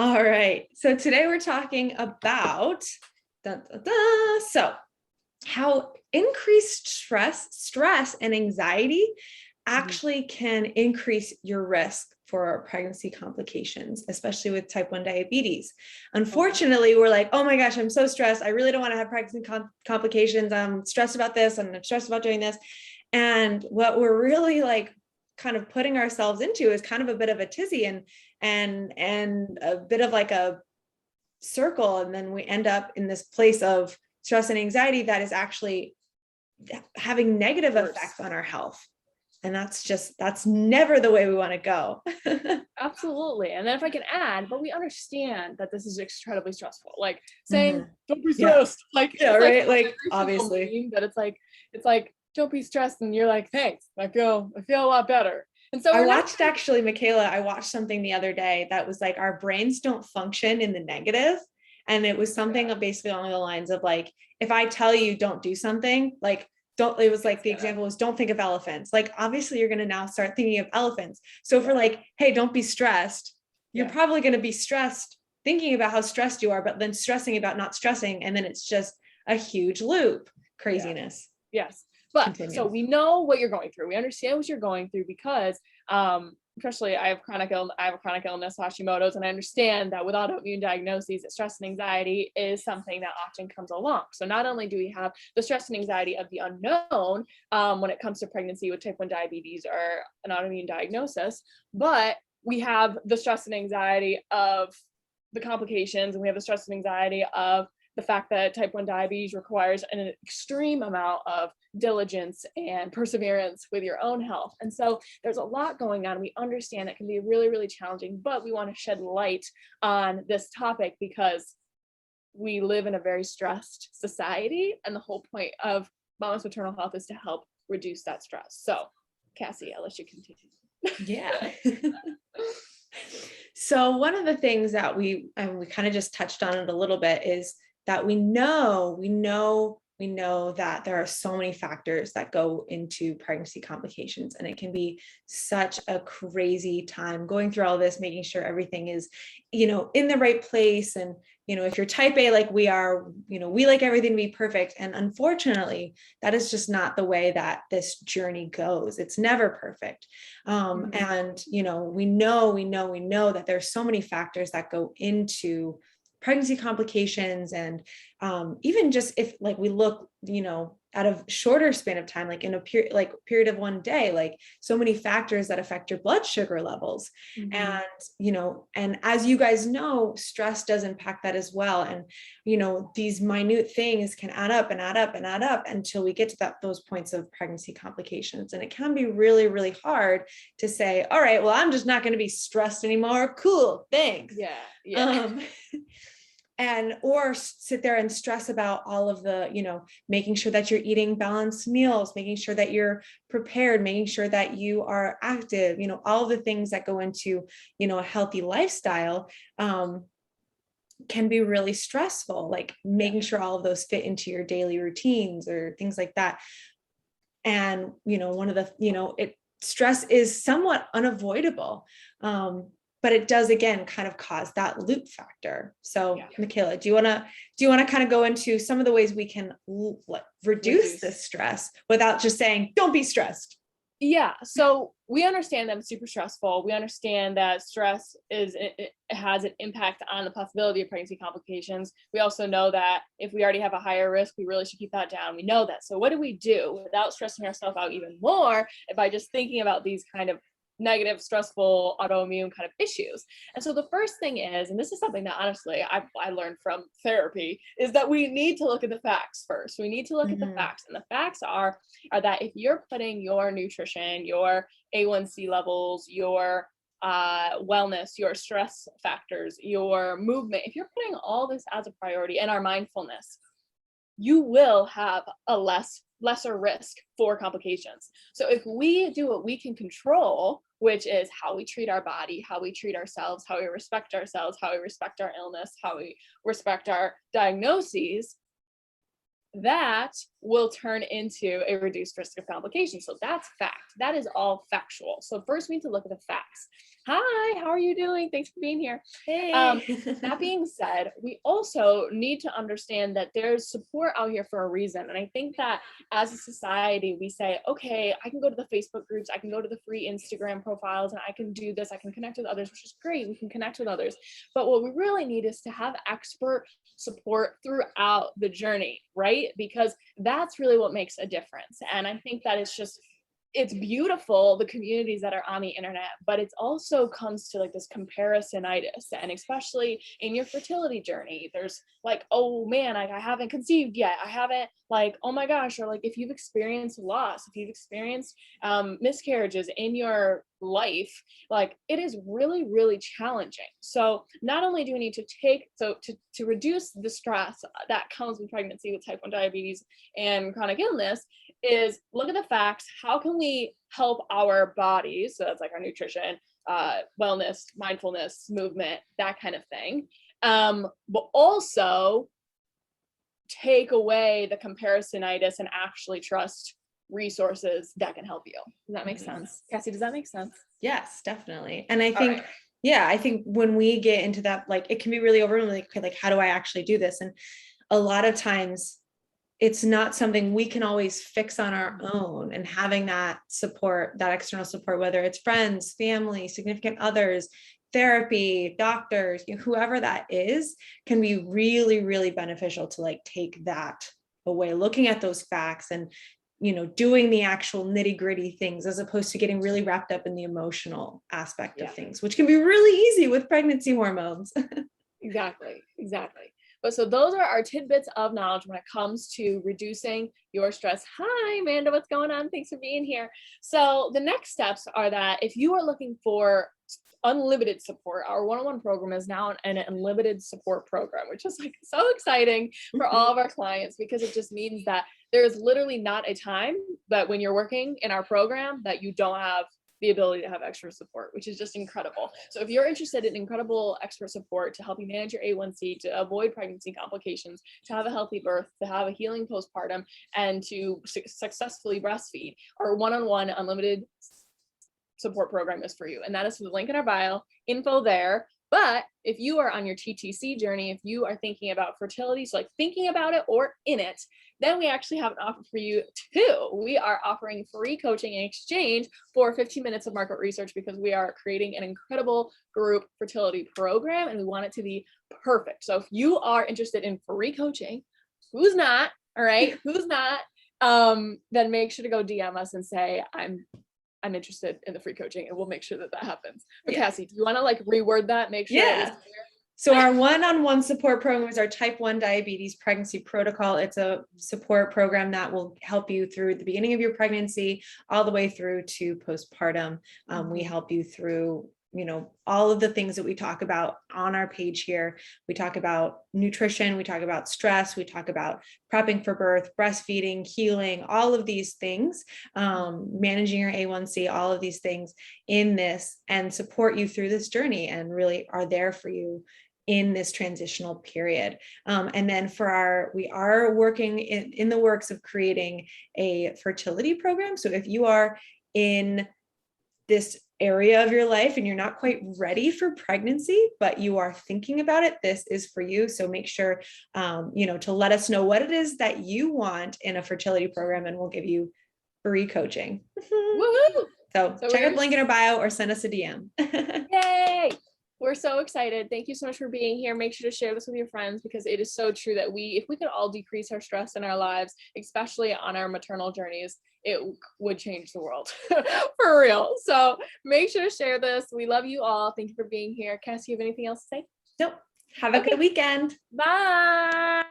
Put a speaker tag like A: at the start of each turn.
A: All right. So today we're talking about so how increased stress and anxiety actually can increase your risk for pregnancy complications, especially with type 1 diabetes. Unfortunately, we're like, oh my gosh, I'm so stressed. I really don't want to have pregnancy complications. I'm stressed about this. I'm stressed about doing this. And what we're really like kind of putting ourselves into is kind of a bit of a tizzy and a bit of like a circle. And then we end up in this place of stress and anxiety that is actually having negative effects on our health. And that's never the way we want to go.
B: Absolutely. And then if I can add, but we understand that this is incredibly stressful. Like saying, don't be stressed.
A: Yeah.
B: Like,
A: yeah, right. Like,
B: obviously, meme, but it's like, don't be stressed. And you're like, thanks. I feel a lot better. And so
A: I watched actually, Michaela, I watched something the other day that was like, our brains don't function in the negative. And it was something basically along the lines of like, if I tell you don't do something, like, it was like the example was don't think of elephants. Like, obviously you're going to now start thinking of elephants. So if we're like, hey, don't be stressed, you're probably going to be stressed thinking about how stressed you are, but then stressing about not stressing. And then it's just a huge loop, craziness.
B: Yes. But
A: Continue.
B: So we know what you're going through. We understand what you're going through because, especially I have a chronic illness, Hashimoto's, and I understand that with autoimmune diagnoses, that stress and anxiety is something that often comes along. So not only do we have the stress and anxiety of the unknown when it comes to pregnancy with type 1 diabetes or an autoimmune diagnosis, but we have the stress and anxiety of the complications, and we have the stress and anxiety of the fact that type 1 diabetes requires an extreme amount of diligence and perseverance with your own health. And so there's a lot going on. We understand it can be really, really challenging, but we want to shed light on this topic because we live in a very stressed society. And the whole point of Mama's Maternal Health is to help reduce that stress. So Cassie, I'll let you continue.
A: Yeah. So one of the things that we kind of just touched on it a little bit is that we know that there are so many factors that go into pregnancy complications, and it can be such a crazy time going through all this, making sure everything is, in the right place. And, if you're type A, like we are, we like everything to be perfect. And unfortunately, that is just not the way that this journey goes. It's never perfect. And, we know that there's so many factors that go into pregnancy complications. And even just if like we look, at a shorter span of time, like in a period of one day, like so many factors that affect your blood sugar levels. And, and as you guys know, stress does impact that as well. And, these minute things can add up and add up and add up until we get to those points of pregnancy complications. And it can be really, really hard to say, all right, well, I'm just not going to be stressed anymore. Cool. Thanks.
B: Yeah.
A: And or sit there and stress about all of the, making sure that you're eating balanced meals, making sure that you're prepared, making sure that you are active, all the things that go into, a healthy lifestyle can be really stressful, like making sure all of those fit into your daily routines or things like that. And, one of the, stress is somewhat unavoidable. But it does, again, kind of cause that loop factor. So Michaela, do you want to kind of go into some of the ways we can reduce this stress without just saying, don't be stressed?
B: Yeah. So we understand that it's super stressful. We understand that stress it has an impact on the possibility of pregnancy complications. We also know that if we already have a higher risk, we really should keep that down. We know that. So what do we do without stressing ourselves out even more by just thinking about these kind of negative, stressful, autoimmune kind of issues? And so the first thing is, and this is something that honestly I learned from therapy, is that we need to look at the facts first. We need to look at the facts. And the facts are that if you're putting your nutrition, your A1C levels, your wellness, your stress factors, your movement, if you're putting all this as a priority and our mindfulness, you will have a lesser risk for complications. So if we do what we can control, which is how we treat our body, how we treat ourselves, how we respect ourselves, how we respect our illness, how we respect our diagnoses, that will turn into a reduced risk of complications. So that's fact. That is all factual. So first we need to look at the facts. Hi, how are you doing? Thanks for being here.
A: Hey.
B: That being said, we also need to understand that there's support out here for a reason. And I think that as a society, we say, okay, I can go to the Facebook groups, I can go to the free Instagram profiles, and I can do this, I can connect with others, which is great. We can connect with others. But what we really need is to have expert support throughout the journey, right? Because that's really what makes a difference. And I think that it's beautiful, the communities that are on the internet, but it also comes to like this comparisonitis. And especially in your fertility journey, there's like, oh man, like I haven't conceived yet, I haven't, like, oh my gosh, or like if you've experienced loss, if you've experienced miscarriages in your life, like it is really, really challenging. So not only do we need to to reduce the stress that comes with pregnancy with type 1 diabetes and chronic illness, is look at the facts. How can we help our bodies? So that's like our nutrition, wellness, mindfulness, movement, that kind of thing. But also take away the comparisonitis and actually trust resources that can help you. Does that make sense? Cassie, does that make sense?
A: Yes, definitely. And I
B: All
A: think,
B: right.
A: yeah, I think when we get into that, like, it can be really overwhelming, like, okay, like, how do I actually do this? And a lot of times it's not something we can always fix on our own, and having that support, that external support, whether it's friends, family, significant others, therapy, doctors, whoever that is, can be really, really beneficial to like take that away, looking at those facts and doing the actual nitty gritty things, as opposed to getting really wrapped up in the emotional aspect of things, which can be really easy with pregnancy hormones.
B: Exactly. But so those are our tidbits of knowledge when it comes to reducing your stress. Hi, Amanda, what's going on? Thanks for being here. So the next steps are that if you are looking for unlimited support, our one-on-one program is now an unlimited support program, which is like so exciting for all of our clients, because it just means that there is literally not a time that when you're working in our program that you don't have the ability to have extra support, which is just incredible. So if you're interested in incredible expert support to help you manage your A1C, to avoid pregnancy complications, to have a healthy birth, to have a healing postpartum, and to successfully breastfeed, our one-on-one unlimited support program is for you. And that is the link in our bio, info there. But if you are on your TTC journey, if you are thinking about fertility, so like thinking about it or in it, then we actually have an offer for you too. We are offering free coaching in exchange for 15 minutes of market research, because we are creating an incredible group fertility program and we want it to be perfect. So if you are interested in free coaching, who's not, all right, who's not, then make sure to go DM us and say, I'm interested in the free coaching, and we'll make sure that happens. But Cassie, do you want to like reword that? Make sure it was clear?
A: So our one-on-one support program is our type 1 diabetes pregnancy protocol. It's a support program that will help you through the beginning of your pregnancy all the way through to postpartum. We help you through all of the things that we talk about on our page here. We talk about nutrition, we talk about stress, we talk about prepping for birth, breastfeeding, healing, all of these things, managing your A1C, all of these things in this, and support you through this journey, and really are there for you in this transitional period. And then we are working in the works of creating a fertility program. So if you are in this area of your life and you're not quite ready for pregnancy, but you are thinking about it, this is for you. So make sure, to let us know what it is that you want in a fertility program, and we'll give you free coaching.
B: Woohoo!
A: So check out the link in our bio or send us a DM.
B: Yay! We're so excited. Thank you so much for being here. Make sure to share this with your friends, because it is so true that if we could all decrease our stress in our lives, especially on our maternal journeys, it would change the world for real. So make sure to share this. We love you all. Thank you for being here. Cassie, you have anything else to say?
A: Nope. Have a good weekend.
B: Bye.